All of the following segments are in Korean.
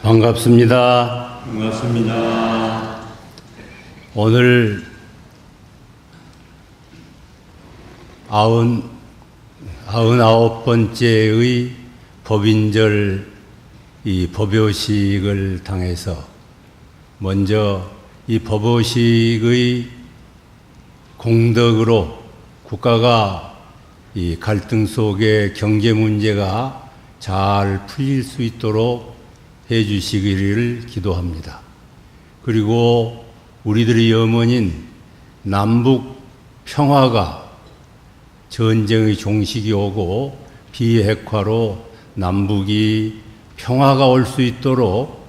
반갑습니다. 반갑습니다. 오늘 99번째의 법인절 이 법요식을 당해서 먼저 이 법요식의 공덕으로 국가가 이 갈등 속에 경제 문제가 잘 풀릴 수 있도록 해 주시기를 기도합니다. 그리고 우리들의 염원인 남북 평화가 전쟁의 종식이 오고 비핵화로 남북이 평화가 올 수 있도록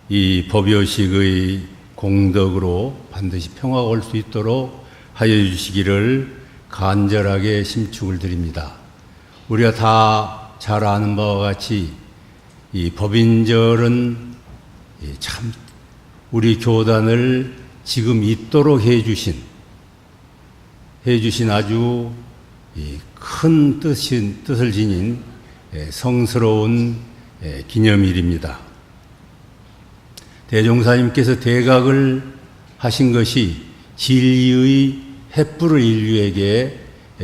이 법요식의 공덕으로 반드시 평화가 올 수 있도록 하여 주시기를 간절하게 심축을 드립니다. 우리가 다 잘 아는 바와 같이 이 법인절은 참 우리 교단을 지금 있도록 해주신 아주 큰 뜻을 지닌 성스러운 기념일입니다. 대종사님께서 대각을 하신 것이 진리의 횃불을 인류에게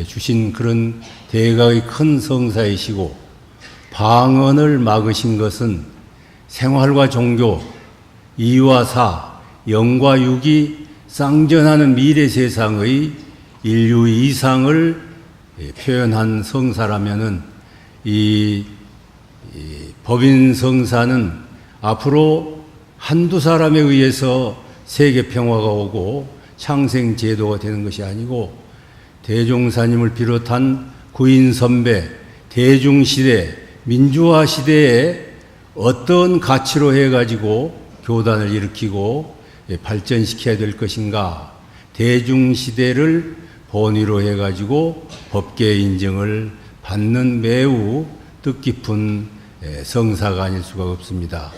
주신 그런 대각의 큰 성사이시고, 방언을 막으신 것은 생활과 종교, 이와 사, 영과 육이 쌍전하는 미래 세상의 인류 이상을 표현한 성사라면은 이 법인 성사는 앞으로 한두 사람에 의해서 세계 평화가 오고 창생 제도가 되는 것이 아니고, 대종사님을 비롯한 구인 선배, 대중시대, 민주화 시대에 어떤 가치로 해가지고 교단을 일으키고 발전시켜야 될 것인가, 대중시대를 본위로 해가지고 법계 인정을 받는 매우 뜻깊은 성사가 아닐 수가 없습니다.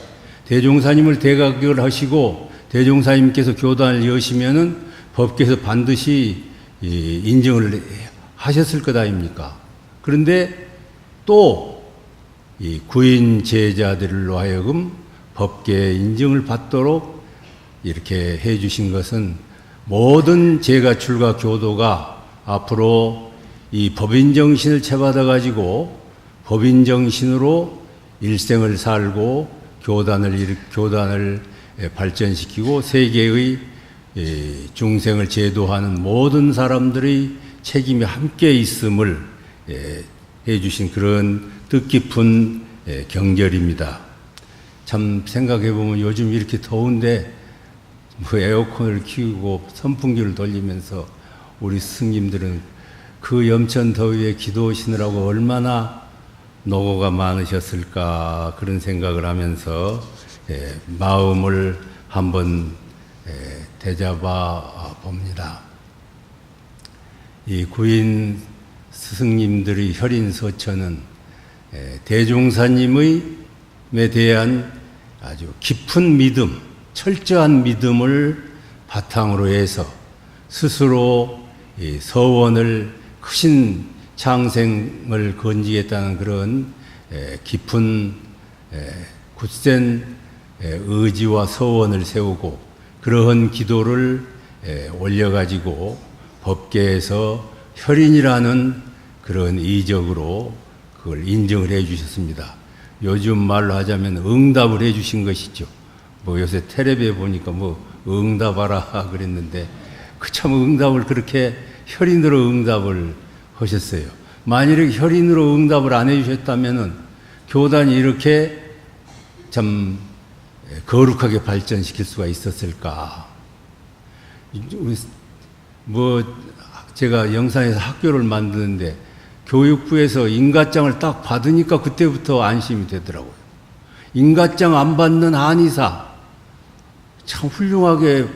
대종사님을 대각을 하시고 대종사님께서 교단을 여시면은 법계에서 반드시 인정을 하셨을 것 아닙니까? 그런데 또 이 구인 제자들로 하여금 법계 인정을 받도록 이렇게 해 주신 것은 모든 제가출가 교도가 앞으로 이 법인정신을 채받아 가지고 법인정신으로 일생을 살고 교단을 발전시키고 세계의 중생을 제도하는 모든 사람들의 책임이 함께 있음을 해 주신 그런 뜻깊은 경절입니다. 참 생각해 보면 요즘 이렇게 더운데 뭐 에어컨을 키우고 선풍기를 돌리면서 우리 스승님들은 그 염천 더위에 기도하시느라고 얼마나 노고가 많으셨을까, 그런 생각을 하면서 마음을 한번 되잡아 봅니다. 이 구인 스승님들의 혈인서천은 대종사님에 대한 아주 깊은 믿음, 철저한 믿음을 바탕으로 해서 스스로 서원을 크신 창생을 건지겠다는 그런 깊은 굳센 의지와 서원을 세우고, 그러한 기도를 올려가지고 법계에서 혈인이라는 그런 이적으로 그걸 인정을 해 주셨습니다. 요즘 말로 하자면 응답을 해 주신 것이죠. 뭐 요새 텔레비에 보니까 뭐 응답하라 그랬는데, 그 참 응답을 그렇게 혈인으로 응답을 하셨어요. 만일에 혈인으로 응답을 안 해 주셨다면은 교단이 이렇게 참 거룩하게 발전시킬 수가 있었을까? 뭐 제가 영산에서 학교를 만드는데 교육부에서 인가장을 딱 받으니까 그때부터 안심이 되더라고요. 인가장 안 받는 한의사 참 훌륭하게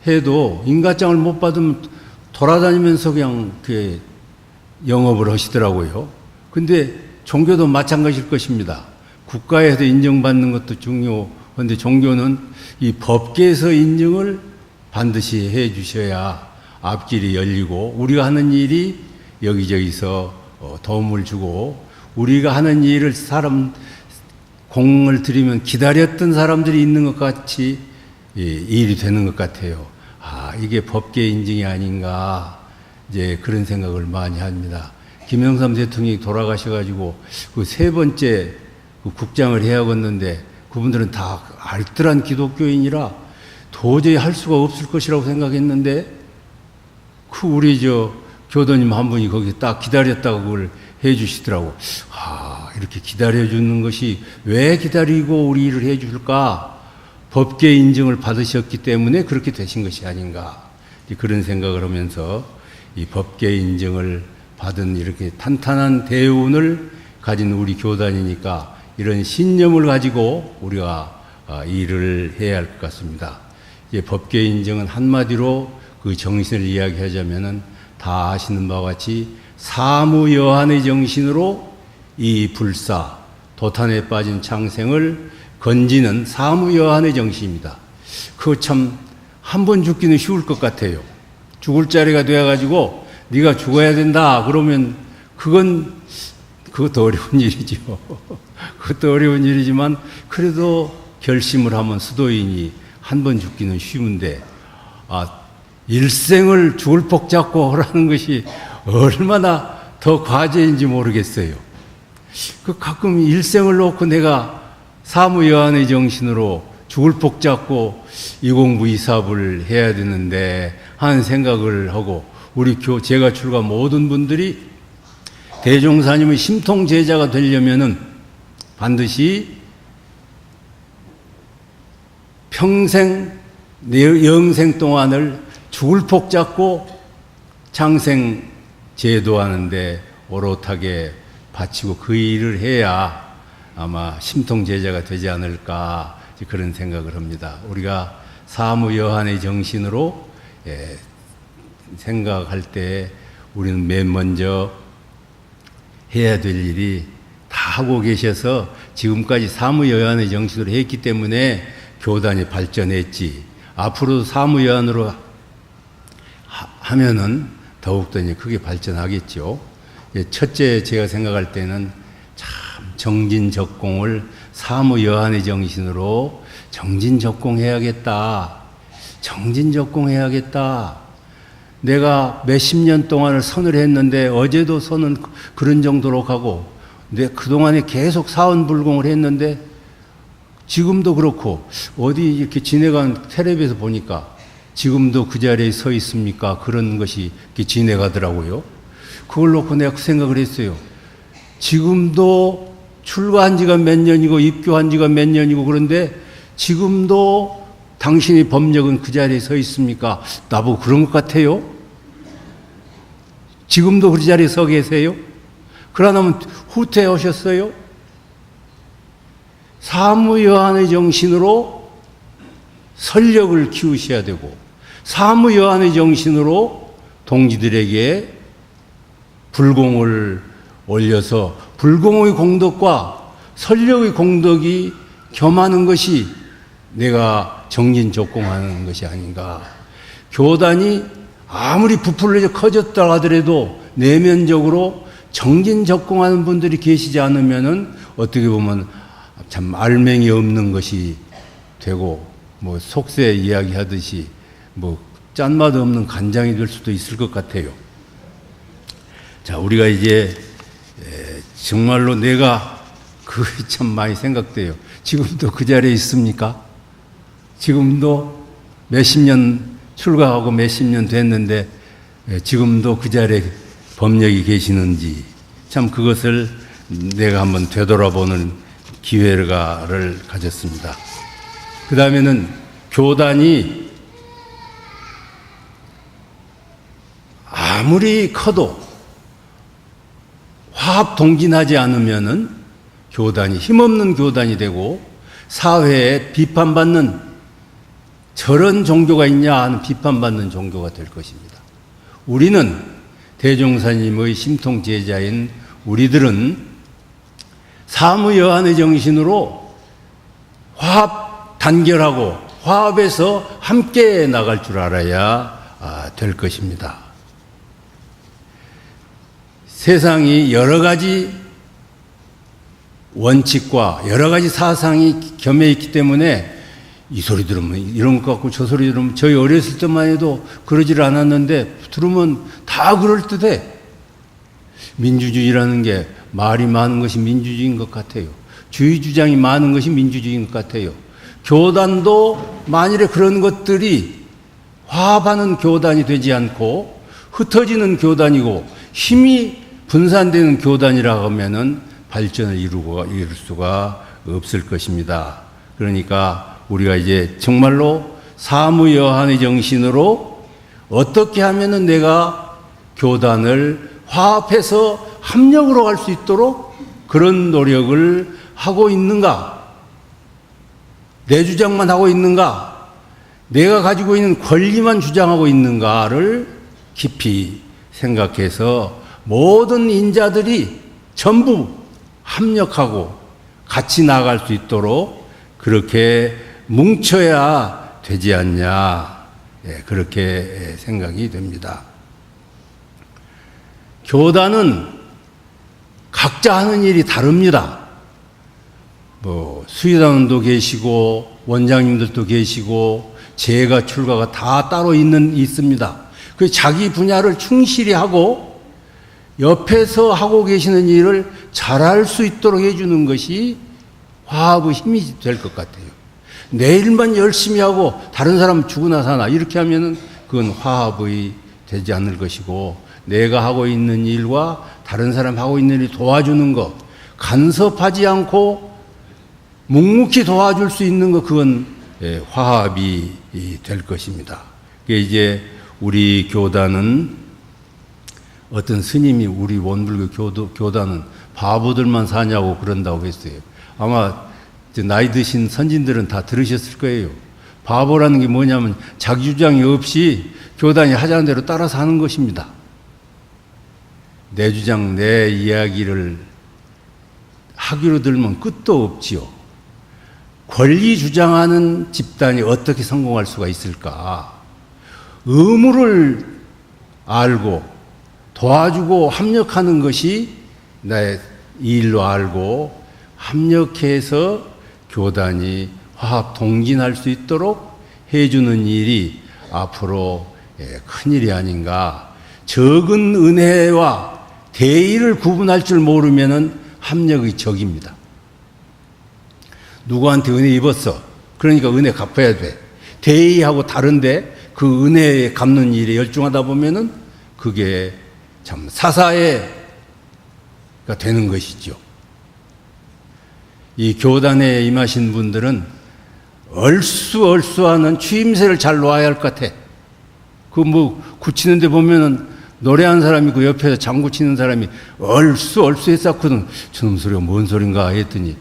해도 인가장을 못 받으면 돌아다니면서 그냥 그 영업을 하시더라고요. 근데 종교도 마찬가지일 것입니다. 국가에서 인정받는 것도 중요한데 종교는 이 법계에서 인정을 반드시 해 주셔야 앞길이 열리고, 우리가 하는 일이 여기저기서 도움을 주고, 우리가 하는 일을 공을 들이면 기다렸던 사람들이 있는 것 같이 일이 되는 것 같아요. 아, 이게 법계 인증이 아닌가, 이제 그런 생각을 많이 합니다. 김영삼 대통령이 돌아가셔가지고 그 세 번째 그 국장을 해야겠는데 그분들은 다 알뜰한 기독교인이라 도저히 할 수가 없을 것이라고 생각했는데 그 우리 교도님 한 분이 거기 딱 기다렸다고 그걸 해 주시더라고. 아, 이렇게 기다려주는 것이 왜 기다리고 우리 일을 해 줄까? 법계 인증을 받으셨기 때문에 그렇게 되신 것이 아닌가. 그런 생각을 하면서 이 법계 인증을 받은 이렇게 탄탄한 대운을 가진 우리 교단이니까 이런 신념을 가지고 우리가 일을 해야 할 것 같습니다. 법계 인증은 한마디로 그 정신을 이야기하자면은 다 아시는 바와 같이 사무여한의 정신으로 이 불사, 도탄에 빠진 창생을 건지는 사무여한의 정신입니다. 그거 참 한 번 죽기는 쉬울 것 같아요. 죽을 자리가 되어가지고 네가 죽어야 된다 그러면 그것도 어려운 일이죠. 그것도 어려운 일이지만 그래도 결심을 하면 수도인이 한 번 죽기는 쉬운데 일생을 죽을 복 잡고 하라는 것이 얼마나 더 과제인지 모르겠어요. 가끔 일생을 놓고 내가 사무여한의 정신으로 죽을 복 잡고 이 공부 이 사업을 해야 되는데 하는 생각을 하고 제가 출가 모든 분들이 대종사님의 심통 제자가 되려면은 반드시 평생 영생 동안을 죽을 복 잡고 창생 제도하는데 오롯하게 바치고 그 일을 해야 아마 심통 제자가 되지 않을까 그런 생각을 합니다. 우리가 사무여한의 정신으로 생각할 때 우리는 맨 먼저 해야 될 일이 다 하고 계셔서 지금까지 사무여한의 정신으로 했기 때문에 교단이 발전했지. 앞으로도 사무여한으로 하면은 더욱더 크게 발전하겠죠. 첫째 제가 생각할 때는 참 정진적공을 사무여한의 정신으로 정진적공해야겠다. 정진적공해야겠다. 내가 몇십 년 동안을 선을 했는데 어제도 선은 그런 정도로 가고 그동안에 계속 사원불공을 했는데 지금도 그렇고 어디 이렇게 지내간 텔레비에서 보니까 지금도 그 자리에 서 있습니까? 그런 것이 이렇게 지내가더라고요. 그걸 놓고 내가 그 생각을 했어요. 지금도 출가한 지가 몇 년이고 입교한 지가 몇 년이고 그런데 지금도 당신의 법력은 그 자리에 서 있습니까? 나보고 그런 것 같아요. 지금도 그 자리에 서 계세요? 그러나면 후퇴하셨어요? 사무여한의 정신으로 설력을 키우셔야 되고 사무여한의 정신으로 동지들에게 불공을 올려서 불공의 공덕과 설력의 공덕이 겸하는 것이 내가 정진적공하는 것이 아닌가. 교단이 아무리 부풀려 커졌다 하더라도 내면적으로 정진적공하는 분들이 계시지 않으면은 어떻게 보면 참 알맹이 없는 것이 되고 속세 이야기하듯이 짠맛 없는 간장이 될 수도 있을 것 같아요. 자, 우리가 이제 정말로 내가 그게 참 많이 생각돼요. 지금도 그 자리에 있습니까? 지금도 몇십 년 출가하고 몇십 년 됐는데 지금도 그 자리에 법력이 계시는지 참 그것을 내가 한번 되돌아보는 기회를 가졌습니다. 그 다음에는 교단이 아무리 커도 화합 동진하지 않으면은 교단이 힘없는 교단이 되고 사회에 비판받는 저런 종교가 있냐 하는 비판받는 종교가 될 것입니다. 우리는 대종사님의 심통 제자인 우리들은 사무여한의 정신으로 화합 단결하고 화합해서 함께 나갈 줄 알아야 될 것입니다. 세상이 여러 가지 원칙과 여러 가지 사상이 겸해 있기 때문에 이 소리 들으면 이런 것 같고 저 소리 들으면 저희 어렸을 때만 해도 그러질 않았는데 들으면 다 그럴듯해. 민주주의라는 게 말이 많은 것이 민주주의인 것 같아요. 주의 주장이 많은 것이 민주주의인 것 같아요. 교단도 만일에 그런 것들이 화합하는 교단이 되지 않고 흩어지는 교단이고 힘이 분산되는 교단이라고 하면은 발전을 이룰 수가 없을 것입니다. 그러니까 우리가 이제 정말로 사무여한의 정신으로 어떻게 하면은 내가 교단을 화합해서 합력으로 갈 수 있도록 그런 노력을 하고 있는가? 내 주장만 하고 있는가? 내가 가지고 있는 권리만 주장하고 있는가를 깊이 생각해서 모든 인자들이 전부 합력하고 같이 나아갈 수 있도록 그렇게 뭉쳐야 되지 않냐, 그렇게 생각이 됩니다. 교단은 각자 하는 일이 다릅니다. 수의단원도 계시고 원장님들도 계시고 재가 출가가 다 따로 있습니다. 그 자기 분야를 충실히 하고 옆에서 하고 계시는 일을 잘할 수 있도록 해주는 것이 화합의 힘이 될 것 같아요. 내 일만 열심히 하고 다른 사람 죽으나 사나 이렇게 하면은 그건 화합이 되지 않을 것이고, 내가 하고 있는 일과 다른 사람 하고 있는 일 도와주는 것, 간섭하지 않고 묵묵히 도와줄 수 있는 것, 그건 화합이 될 것입니다. 그게 이제 우리 교단은, 어떤 스님이 우리 원불교 교단은 바보들만 사냐고 그런다고 했어요. 아마 나이 드신 선진들은 다 들으셨을 거예요. 바보라는 게 뭐냐면 자기 주장이 없이 교단이 하자는 대로 따라서 하는 것입니다. 내 주장, 내 이야기를 하기로 들면 끝도 없지요. 권리 주장하는 집단이 어떻게 성공할 수가 있을까? 의무를 알고 도와주고 합력하는 것이 나의 일로 알고 합력해서 교단이 화합 동진할 수 있도록 해주는 일이 앞으로 큰 일이 아닌가. 적은 은혜와 대의를 구분할 줄 모르면은 합력의 적입니다. 누구한테 은혜 입었어. 그러니까 은혜 갚아야 돼. 대의하고 다른데 그 은혜에 갚는 일에 열중하다 보면은 그게 참 사사해가 되는 것이죠. 이 교단에 임하신 분들은 얼쑤얼쑤하는 추임새를 잘 놓아야 할 것 같아. 그 굳히는 데 보면은 노래하는 사람이 그 옆에서 장구 치는 사람이 얼쑤얼쑤 했었거든. 저놈 소리가 뭔 소린가 했더니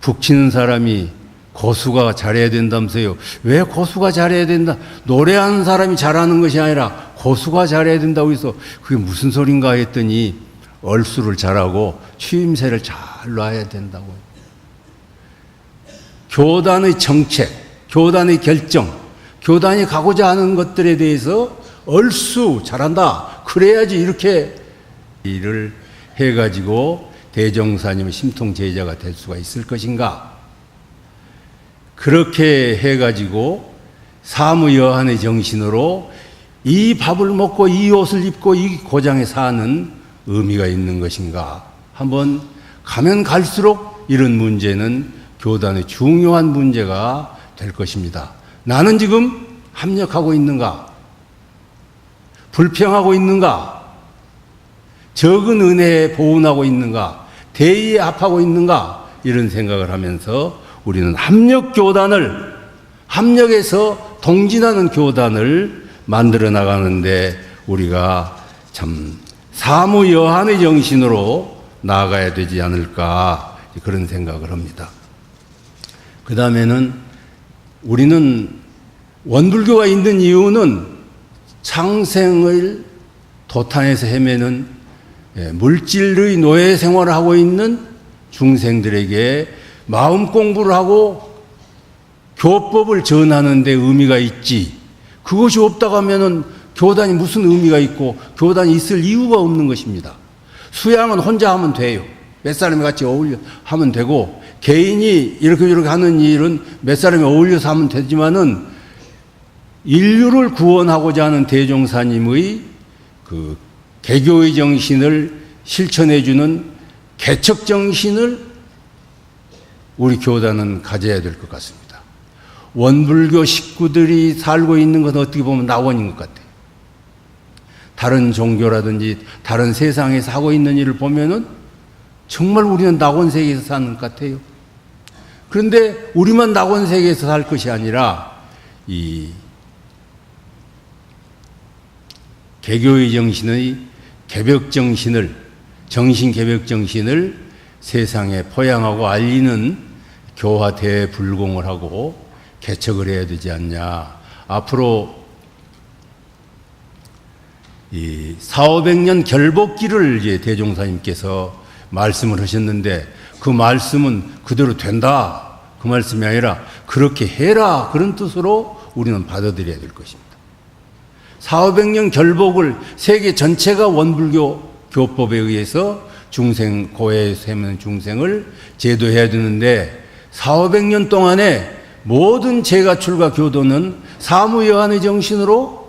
북 치는 사람이 고수가 잘해야 된다면서요. 왜 고수가 잘해야 된다? 노래하는 사람이 잘하는 것이 아니라 고수가 잘해야 된다고 해서 그게 무슨 소린가 했더니 얼쑤를 잘하고 추임새를 잘 놔야 된다고. 교단의 정책, 교단의 결정, 교단이 가고자 하는 것들에 대해서 얼쑤 잘한다. 그래야지 이렇게 일을 해가지고 대종사님의 심통제자가 될 수가 있을 것인가. 그렇게 해가지고 사무여한의 정신으로 이 밥을 먹고 이 옷을 입고 이 고장에 사는 의미가 있는 것인가. 한번 가면 갈수록 이런 문제는 교단의 중요한 문제가 될 것입니다. 나는 지금 합력하고 있는가? 불평하고 있는가? 적은 은혜에 보은하고 있는가? 대의에 합하고 있는가? 이런 생각을 하면서 우리는 합력교단을, 합력해서 동진하는 교단을 만들어 나가는데 우리가 참 사무여한의 정신으로 나아가야 되지 않을까, 그런 생각을 합니다. 그 다음에는 우리는 원불교가 있는 이유는 창생을 도탄에서 헤매는 물질의 노예 생활을 하고 있는 중생들에게 마음 공부를 하고 교법을 전하는 데 의미가 있지, 그것이 없다고 하면은 교단이 무슨 의미가 있고 교단이 있을 이유가 없는 것입니다. 수양은 혼자 하면 돼요. 몇 사람이 같이 어울려 하면 되고, 개인이 이렇게 하는 일은 몇 사람이 어울려서 하면 되지만은, 인류를 구원하고자 하는 대종사님의 그 개교의 정신을 실천해주는 개척 정신을 우리 교단은 가져야 될 것 같습니다. 원불교 식구들이 살고 있는 것은 어떻게 보면 낙원인 것 같아요. 다른 종교라든지 다른 세상에서 하고 있는 일을 보면은 정말 우리는 낙원 세계에서 사는 것 같아요. 그런데 우리만 낙원 세계에서 살 것이 아니라 이 개교의 정신의 개벽 정신을, 정신 개벽 정신을 세상에 포양하고 알리는 교화 대불공을 하고 개척을 해야 되지 않냐. 앞으로 이 400~500년 결복기를 이제 대종사님께서 말씀을 하셨는데, 그 말씀은 그대로 된다, 그 말씀이 아니라 그렇게 해라, 그런 뜻으로 우리는 받아들여야 될 것입니다. 400~500년 결복을 세계 전체가 원불교 교법에 의해서 중생, 고해에 세면 중생을 제도해야 되는데, 400~500년 동안에 모든 제가출과 교도는 사무여한의 정신으로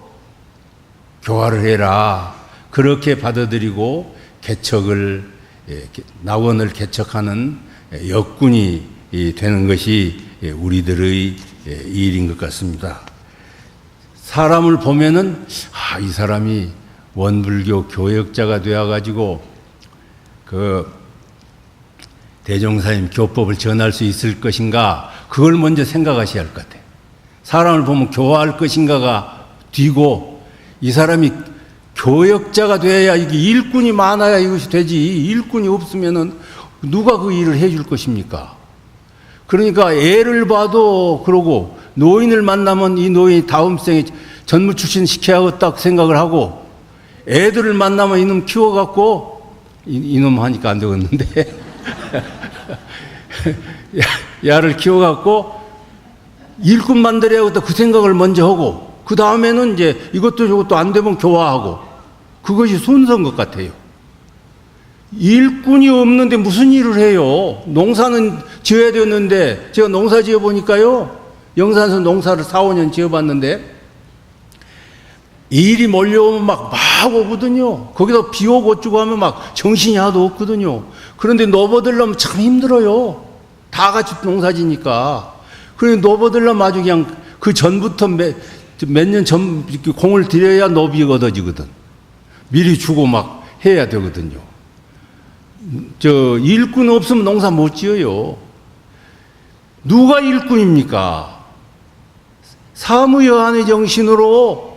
교화를 해라, 그렇게 받아들이고 개척을, 낙원을 개척하는 역군이 되는 것이 우리들의 일인 것 같습니다. 사람을 보면은, 이 사람이 원불교 교역자가 되어가지고 그 대종사님 교법을 전할 수 있을 것인가, 그걸 먼저 생각하셔야 할 것 같아요. 사람을 보면 교화할 것인가가 뒤고, 이 사람이 교역자가 돼야, 이게 일꾼이 많아야 이것이 되지, 일꾼이 없으면은 누가 그 일을 해줄 것입니까? 그러니까 애를 봐도 그러고, 노인을 만나면 이 노인이 다음 생에 전무 출신 시켜야겠다 생각을 하고, 애들을 만나면 이놈 키워갖고, 이놈 하니까 안 되겠는데 야를 키워갖고 일꾼 만들어야겠다, 그 생각을 먼저 하고, 그 다음에는 이제 이것도 저것도 안 되면 교화하고, 그것이 순서인 것 같아요. 일꾼이 없는데 무슨 일을 해요? 농사는 지어야 되는데, 제가 농사 지어 보니까요, 영산에서 농사를 4~5년 지어봤는데 일이 몰려오면 막 오거든요. 거기다 비 오고 어쩌고 하면 막 정신이 하나도 없거든요. 그런데 노버들려면 참 힘들어요. 다 같이 농사지니까. 그런데 노버들려면 아주 그냥 그 전부터 몇 년 전 공을 들여야 노비 얻어지거든. 미리 주고 막 해야 되거든요. 일꾼 없으면 농사 못 지어요. 누가 일꾼입니까? 사무여한의 정신으로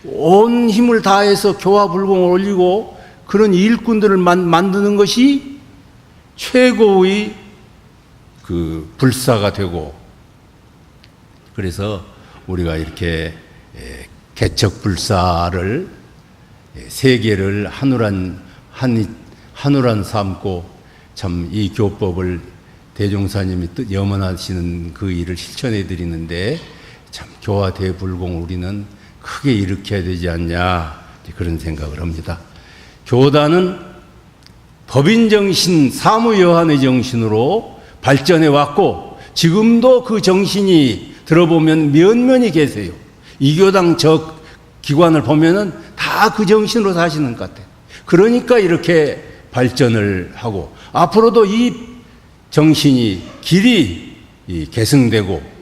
온 힘을 다해서 교화불공을 올리고 그런 일꾼들을 만드는 것이 최고의 그 불사가 되고, 그래서 우리가 이렇게 개척불사를, 세계를 한우란 삼고 참 이 교법을 대종사님이 염원하시는 그 일을 실천해 드리는데, 참 교화 대불공 우리는 크게 일으켜야 되지 않냐, 그런 생각을 합니다. 교단은 법인정신, 사무여한의 정신으로 발전해 왔고, 지금도 그 정신이 들어보면 면면이 계세요. 이 교당 저 기관을 보면은 다 그 정신으로 사시는 것 같아요. 그러니까 이렇게 발전을 하고, 앞으로도 이 정신이 길이 계승되고,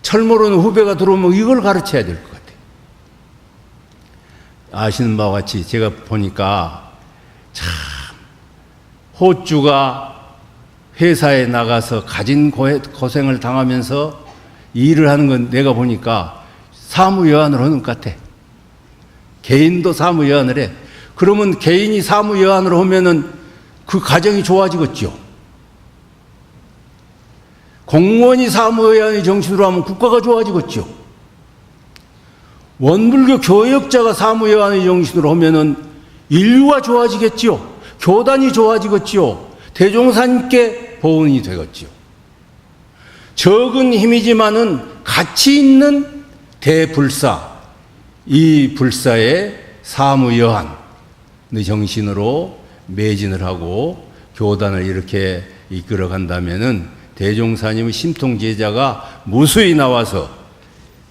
철모르는 후배가 들어오면 이걸 가르쳐야 될 것 같아요. 아시는 바와 같이 제가 보니까 참 호주가 회사에 나가서 가진 고생을 당하면서 일을 하는 건 내가 보니까 사무여한을 하는 것 같아. 개인도 사무여한을 해. 그러면 개인이 사무여한으로 하면은 그 가정이 좋아지겠죠. 공무원이 사무여한의 정신으로 하면 국가가 좋아지겠죠. 원불교 교역자가 사무여한의 정신으로 하면은 인류가 좋아지겠죠. 교단이 좋아지겠죠. 대종사님께 보은이 되겠죠. 적은 힘이지만은 가치 있는 대불사, 이 불사의 사무여한의 정신으로 매진을 하고 교단을 이렇게 이끌어 간다면은 대종사님의 심통 제자가 무수히 나와서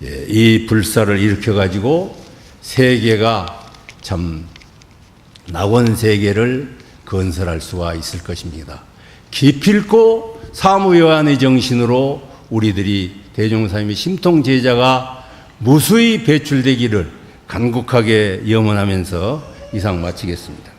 이 불사를 일으켜 가지고 세계가 참 낙원 세계를 건설할 수가 있을 것입니다. 기필코 사무요한의 정신으로 우리들이 대종사님의 심통 제자가 무수히 배출되기를 간곡하게 염원하면서 이상 마치겠습니다.